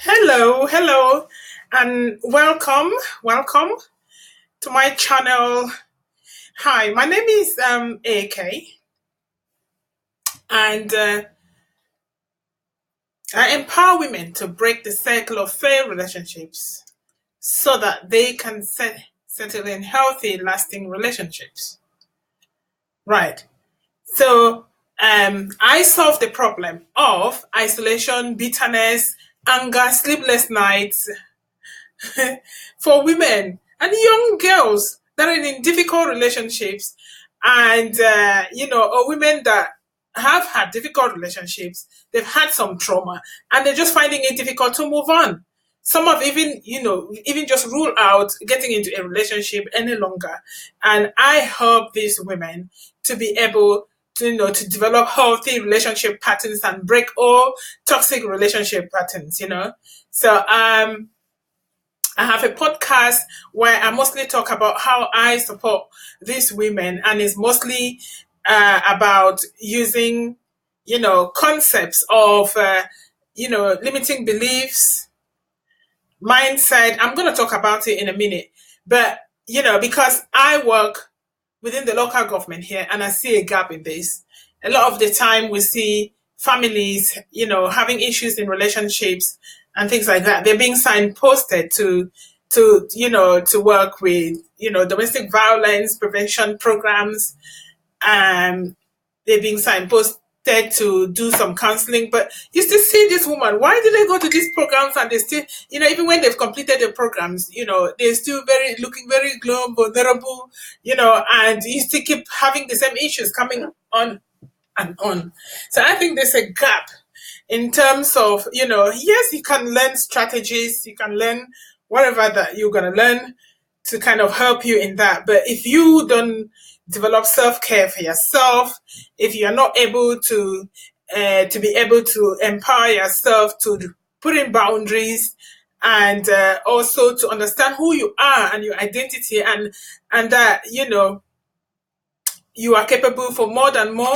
Hello, and welcome to my channel. Hi, my name is AK, and I empower women to break the cycle of failed relationships so that they can settle in healthy, lasting relationships. Right. So, I solve the problem of isolation, bitterness, anger, sleepless nights, for women and young girls that are in difficult relationships and or women that have had difficult relationships, they've had some trauma and they're just finding it difficult to move on. Some have even just ruled out getting into a relationship any longer. And I help these women to be able to develop healthy relationship patterns and break all toxic relationship patterns. So I have a podcast where I mostly talk about how I support these women, and it's mostly about using, concepts of, limiting beliefs, mindset. I'm going to talk about it in a minute, but because I work within the local government here, and I see a gap in this. A lot of the time, we see families, having issues in relationships and things like that. They're being signposted to work with, domestic violence prevention programs. They're being signposted to do some counseling, but you still see this woman. Why do they go to these programs and they still, even when they've completed the programs, they're still looking very glum, vulnerable, and you still keep having the same issues coming on and on. So I think there's a gap in terms of, yes, you can learn strategies, you can learn whatever that you're going to learn to kind of help you in that. But if you don't develop self-care for yourself, if you're not able to be able to empower yourself to put in boundaries and also to understand who you are and your identity, and that you are capable for more than more,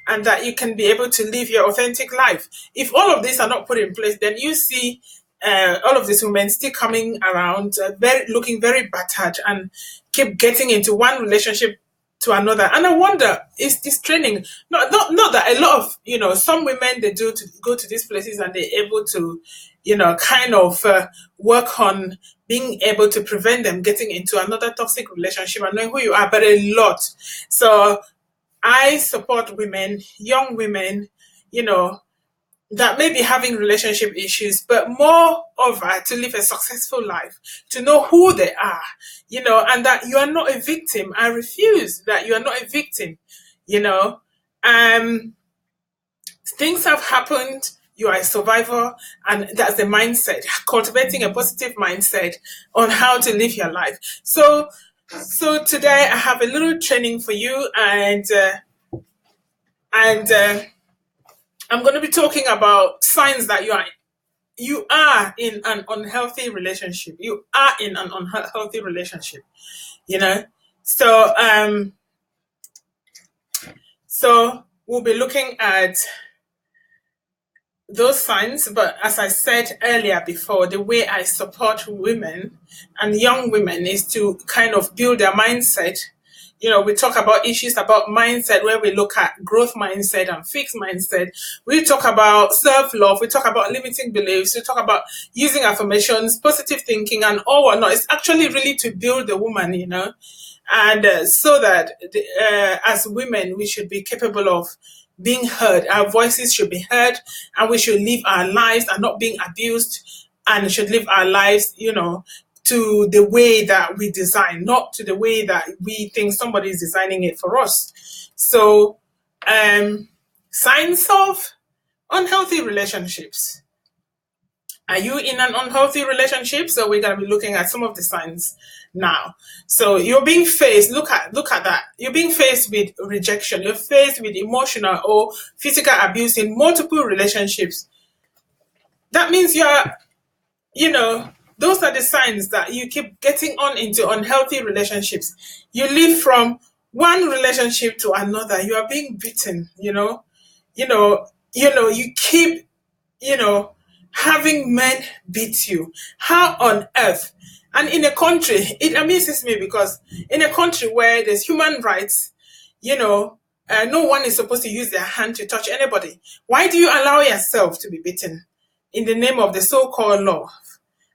and that you can be able to live your authentic life. If all of these are not put in place, then you see all of these women still coming around, looking very battered, and keep getting into one relationship to another. And I wonder, is this training not that a lot of some women, they do to go to these places and they're able to kind of work on being able to prevent them getting into another toxic relationship and knowing who you are, but a lot. So I support women, young women, that may be having relationship issues, but moreover, to live a successful life, to know who they are, and that you are not a victim. I refuse that you are not a victim, you know. Um, Things have happened, you are a survivor, and that's the mindset, cultivating a positive mindset on how to live your life. So today I have a little training for you, and I'm going to be talking about signs that you are in an unhealthy relationship. You are in an unhealthy relationship. You know, so so we'll be looking at those signs. But as I said earlier before, the way I support women and young women is to kind of build their mindset. We talk about issues about mindset, where we look at growth mindset and fixed mindset. We talk about self-love. We talk about limiting beliefs. We talk about using affirmations, positive thinking, and all whatnot. It's actually really to build the woman, and so that as women, we should be capable of being heard. Our voices should be heard, and we should live our lives and not being abused, and should live our lives, to the way that we design, not to the way that we think somebody is designing it for us. So, signs of unhealthy relationships. Are you in an unhealthy relationship? So we're going to be looking at some of the signs now. So you're being faced, look at that. You're being faced with rejection. You're faced with emotional or physical abuse in multiple relationships. That means those are the signs that you keep getting on into unhealthy relationships. You live from one relationship to another. You are being beaten, you keep, you know, having men beat you. How on earth? And in a country, it amazes me because in a country where there's human rights, you know, no one is supposed to use their hand to touch anybody. Why do you allow yourself to be beaten in the name of the so-called law?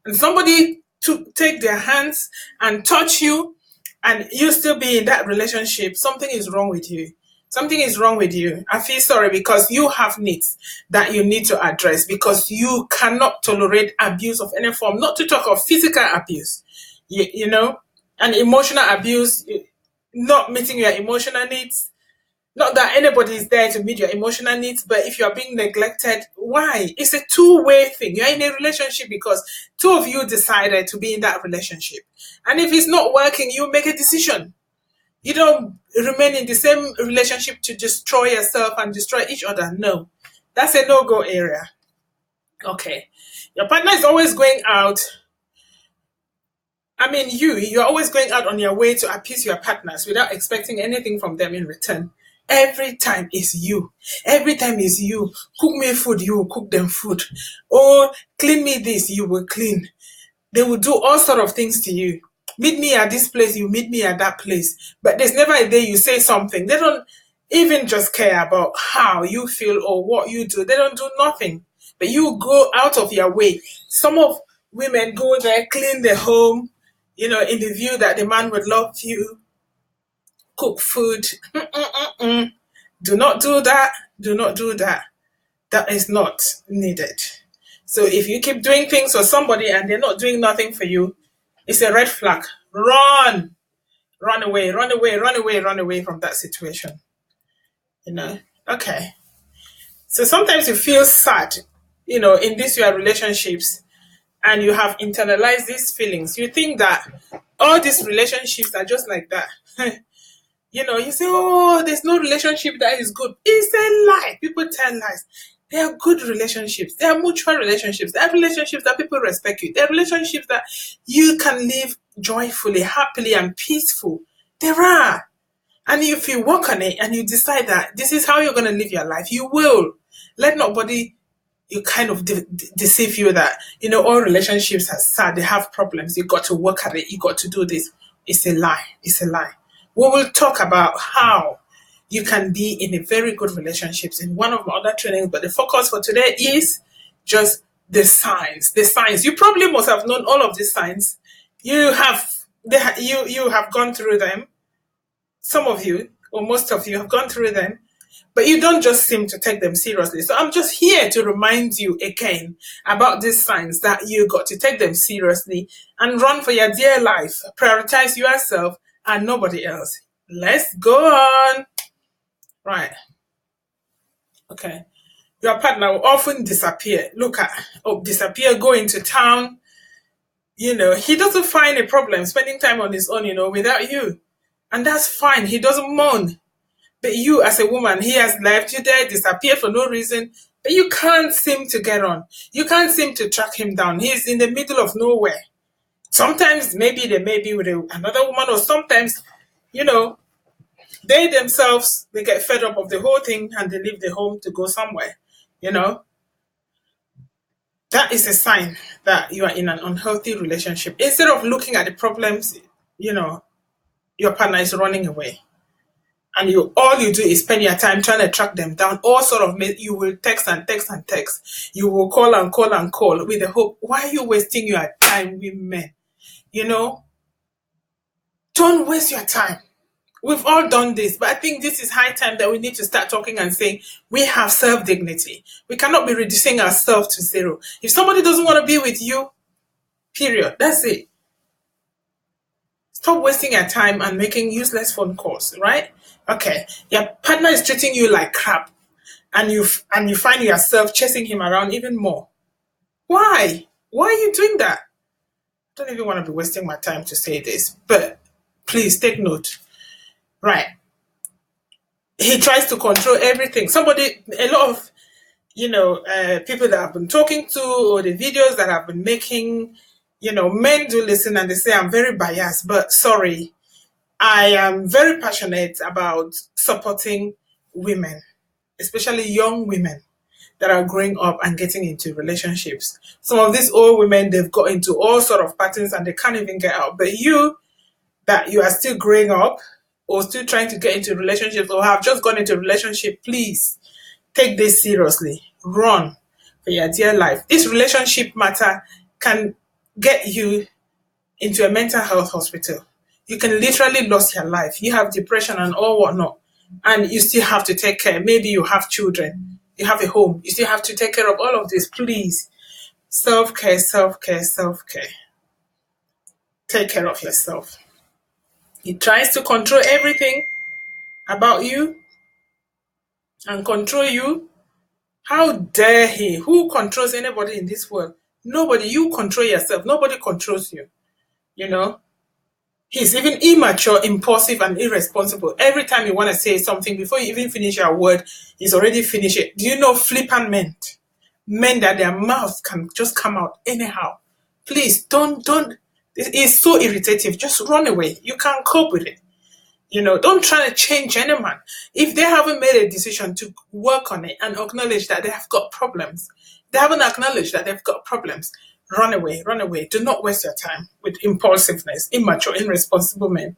And somebody to take their hands and touch you, and you still be in that relationship, something is wrong with you. Something is wrong with you. I feel sorry because you have needs that you need to address because you cannot tolerate abuse of any form, not to talk of physical abuse, you know, and emotional abuse, not meeting your emotional needs. Not that anybody is there to meet your emotional needs, but if you're being neglected, why? It's a two-way thing. You're in a relationship because two of you decided to be in that relationship. And if it's not working, you make a decision. You don't remain in the same relationship to destroy yourself and destroy each other. No, that's a no-go area. Okay. Your partner is always going out. I mean, you're always going out on your way to appease your partners without expecting anything from them in return. Every time is you. Every time is you. Cook me food, you will cook them food. Or clean me this, you will clean. They will do all sort of things to you. Meet me at this place, you meet me at that place. But there's never a day you say something. They don't even just care about how you feel or what you do. They don't do nothing. But you go out of your way. Some of women go there, clean the home, in the view that the man would love you, cook food. Do not do that. Do not do that. That is not needed. So if you keep doing things for somebody and they're not doing nothing for you, it's a red flag. Run. Run away, run away, run away, run away from that situation. Okay. So sometimes you feel sad, in these your relationships, and you have internalized these feelings. You think that all these relationships are just like that. You say, oh, there's no relationship that is good. It's a lie. People tell lies. There are good relationships. There are mutual relationships. There are relationships that people respect you. There are relationships that you can live joyfully, happily, and peaceful. There are. And if you work on it and you decide that this is how you're going to live your life, you will. Let nobody you kind of deceive you that, all relationships are sad. They have problems. You got to work at it. You got to do this. It's a lie. It's a lie. We will talk about how you can be in a very good relationships in one of my other trainings, but the focus for today is just the signs. The signs. You probably must have known all of these signs. You have gone through them. Some of you, or most of you, have gone through them, but you don't just seem to take them seriously. So I'm just here to remind you again about these signs that you got to take them seriously and run for your dear life. Prioritize yourself and nobody else. Let's go on. Right. Okay. Your partner will often disappear. Disappear, go into town. He doesn't find a problem spending time on his own, without you. And that's fine. He doesn't moan. But you, as a woman, he has left you there, disappeared for no reason. But you can't seem to get on. You can't seem to track him down. He's in the middle of nowhere. Sometimes maybe they may be with another woman, or sometimes, they themselves, they get fed up of the whole thing and they leave the home to go somewhere. That is a sign that you are in an unhealthy relationship. Instead of looking at the problems, your partner is running away. And all you do is spend your time trying to track them down. All sort of, you will text and text and text. You will call and call and call with the hope. Why are you wasting your time with men? Don't waste your time. We've all done this, but I think this is high time that we need to start talking and saying we have self-dignity. We cannot be reducing ourselves to zero. If somebody doesn't want to be with you, period. That's it. Stop wasting your time and making useless phone calls, right? Okay, your partner is treating you like crap, and you find yourself chasing him around even more. Why? Why are you doing that? I don't even want to be wasting my time to say this, but please take note. Right. He tries to control everything. A lot of, people that I've been talking to or the videos that I've been making, men do listen and they say I'm very biased, but sorry. I am very passionate about supporting women, especially young women. that are growing up and getting into relationships. Some of these old women, they've got into all sort of patterns and they can't even get out. But that you are still growing up or still trying to get into relationships or have just gone into a relationship, please take this seriously. Run for your dear life. This relationship matter can get you into a mental health hospital. You can literally lose your life. You have depression and all whatnot, and you still have to take care. Maybe you have children, you have a home, you still have to take care of all of this. Please, self care, self care, self care. Take care of yourself. He tries to control everything about you and control you. How dare he? Who controls anybody in this world? Nobody. You control yourself. Nobody controls you. You know? He's even immature, impulsive, and irresponsible. Every time you want to say something, before you even finish your word, he's already finished it. Do you know flippant men? Men that their mouth can just come out anyhow. Please, don't. It's so irritative. Just run away. You can't cope with it. Don't try to change anyone. If they haven't made a decision to work on it and acknowledge that they have got problems, they haven't acknowledged that they've got problems, run away, run away. Do not waste your time with impulsiveness, immature, irresponsible men.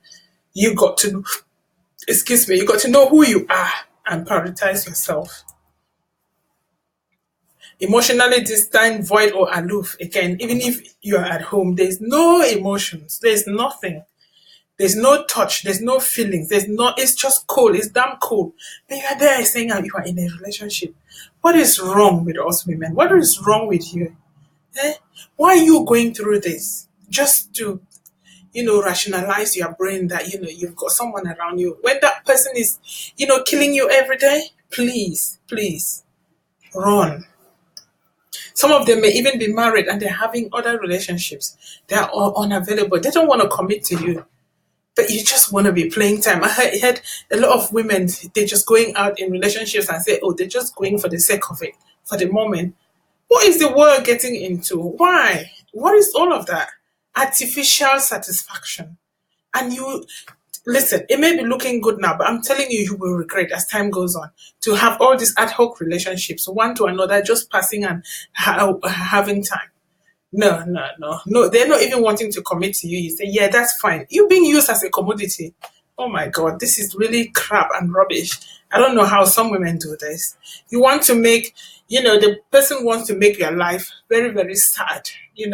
You got to know who you are and prioritize yourself. Emotionally distant, void, or aloof. Again, even if you are at home, there's no emotions. There's nothing. There's no touch. There's no feelings. It's just cold. It's damn cold. But you are there saying that you are in a relationship. What is wrong with us women? What is wrong with you? Why are you going through this? Just to, rationalize your brain that, you've got someone around you. When that person is, killing you every day, please, run. Some of them may even be married and they're having other relationships. They are unavailable. They don't want to commit to you. But you just want to be playing time. I heard a lot of women, they're just going out in relationships and say, oh, they're just going for the sake of it, for the moment. What is the world getting into? Why? What is all of that? Artificial satisfaction. And listen, it may be looking good now, but I'm telling you will regret as time goes on to have all these ad hoc relationships, one to another, just passing and having time. No. They're not even wanting to commit to you. You say, yeah, that's fine. You're being used as a commodity. Oh my God, this is really crap and rubbish. I don't know how some women do this. You want to make, the person wants to make your life very, very sad. They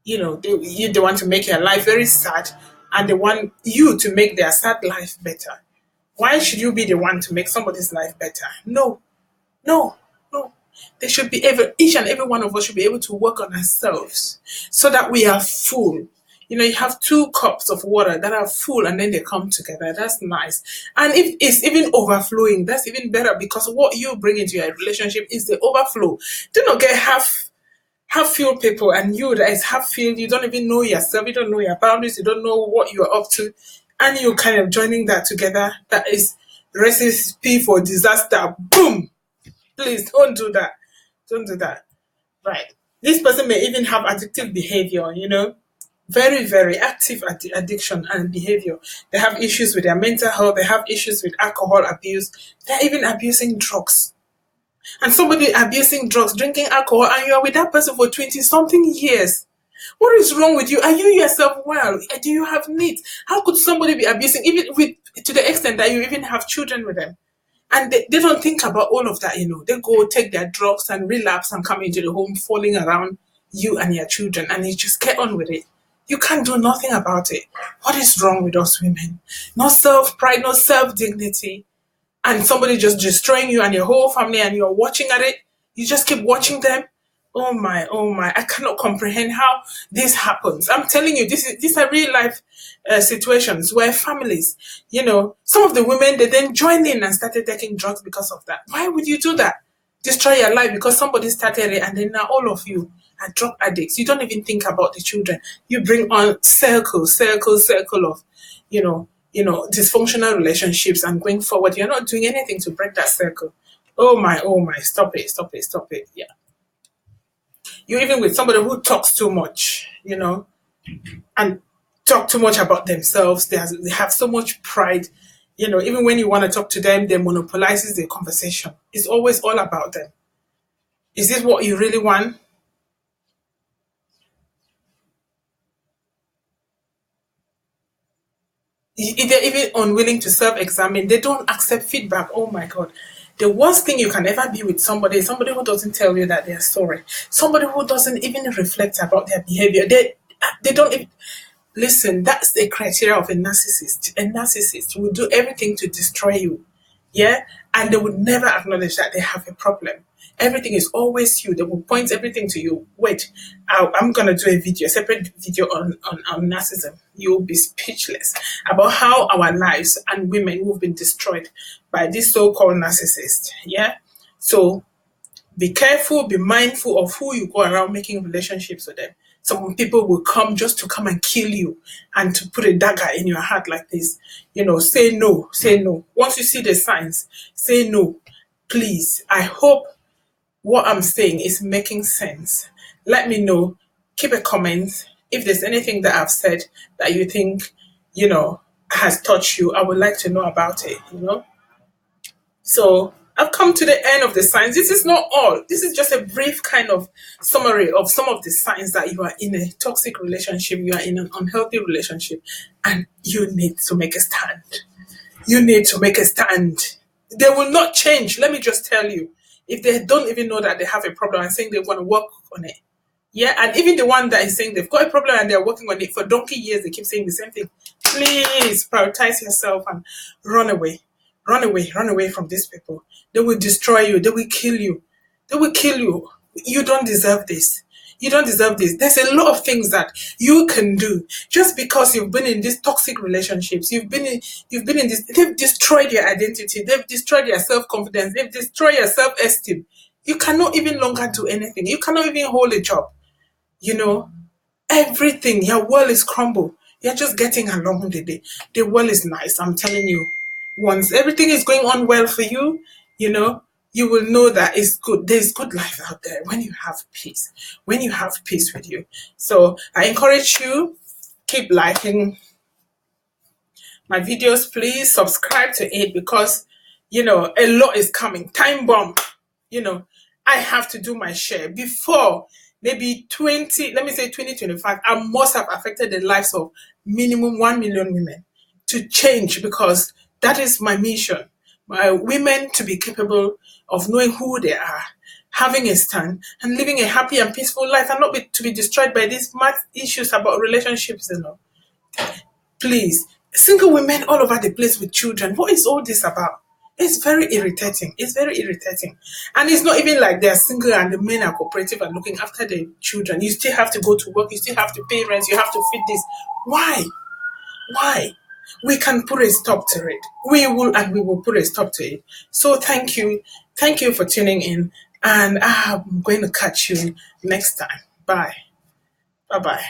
want to make your life very sad and they want you to make their sad life better. Why should you be the one to make somebody's life better? No. They should be each and every one of us should be able to work on ourselves so that we are full. You have 2 cups of water that are full and then they come together. That's nice. And if it's even overflowing, that's even better because what you bring into your relationship is the overflow. Do not get half-filled people and you that is half-filled. You don't even know yourself. You don't know your boundaries. You don't know what you're up to. And you're kind of joining that together. That is recipe for disaster. Boom! Please don't do that. Don't do that. Right. This person may even have addictive behavior, very, very active addiction and behavior. They have issues with their mental health. They have issues with alcohol abuse. They're even abusing drugs. And somebody abusing drugs, drinking alcohol, and you're with that person for 20-something years. What is wrong with you? Are you yourself well? Do you have needs? How could somebody be abusing, even to the extent that you even have children with them? And they don't think about all of that, They go take their drugs and relapse and come into the home falling around you and your children and you just get on with it. You can't do nothing about it. What is wrong with us women? No self-pride, no self-dignity. And somebody just destroying you and your whole family and you're watching at it. You just keep watching them. Oh my. I cannot comprehend how this happens. I'm telling you, these are real life situations where families, some of the women, they then joined in and started taking drugs because of that. Why would you do that? Destroy your life because somebody started it and then now all of you are drug addicts. You don't even think about the children. You bring on circle of, dysfunctional relationships and going forward, you're not doing anything to break that circle. Oh my. Stop it. Yeah. You're even with somebody who talks too much, and talk too much about themselves. They have so much pride. Even when you want to talk to them, they monopolizes the conversation. It's always all about them. Is this what you really want? They're even unwilling to self-examine. They don't accept feedback. Oh my God. The worst thing you can ever be with somebody is somebody who doesn't tell you that they're sorry. Somebody who doesn't even reflect about their behavior. They don't even, listen, that's the criteria of a narcissist. A narcissist will do everything to destroy you. Yeah? And they would never acknowledge that they have a problem. Everything is always you. They will point everything to you. Wait, I'm going to do a video, a separate video on narcissism. You'll be speechless about how our lives and women who've been destroyed by this so-called narcissist. Yeah? So be careful, be mindful of who you go around making relationships with them. Some people will come just to come and kill you and to put a dagger in your heart like this. Say no, say no. Once you see the signs, say no. Please, I hope what I'm saying is making sense. Let me know. Keep a comment. If there's anything that I've said that you think, has touched you, I would like to know about it. So I've come to the end of the signs. This is not all. This is just a brief kind of summary of some of the signs that you are in a toxic relationship, you are in an unhealthy relationship, and you need to make a stand. You need to make a stand. They will not change. Let me just tell you. If they don't even know that they have a problem and saying they want to work on it. Yeah, and even the one that is saying they've got a problem and they're working on it for donkey years, they keep saying the same thing. Please prioritize yourself and run away. Run away. Run away from these people. They will destroy you. They will kill you. They will kill you. You don't deserve this. You don't deserve this. There's a lot of things that you can do just because you've been in these toxic relationships. You've been in this. They've destroyed your identity. They've destroyed your self-confidence. They've destroyed your self-esteem. You cannot even longer do anything. You cannot even hold a job. Everything. Your world is crumbled. You're just getting along with the day. The world is nice. I'm telling you. Once everything is going on well for you, you will know that it's good. There's good life out there when you have peace. When you have peace with you. So I encourage you, keep liking my videos. Please subscribe to it because, a lot is coming. Time bomb. I have to do my share before maybe 2025. I must have affected the lives of minimum 1 million women to change because that is my mission. My women to be capable of knowing who they are, having a stand, and living a happy and peaceful life, and not to be destroyed by these mad issues about relationships. Please, single women all over the place with children. What is all this about? It's very irritating. It's very irritating. And it's not even like they're single and the men are cooperative and looking after the children. You still have to go to work. You still have to pay rent. You have to feed this. Why? Why? We can put a stop to it. We will put a stop to it. So thank you. Thank you for tuning in. And I'm going to catch you next time. Bye. Bye-bye.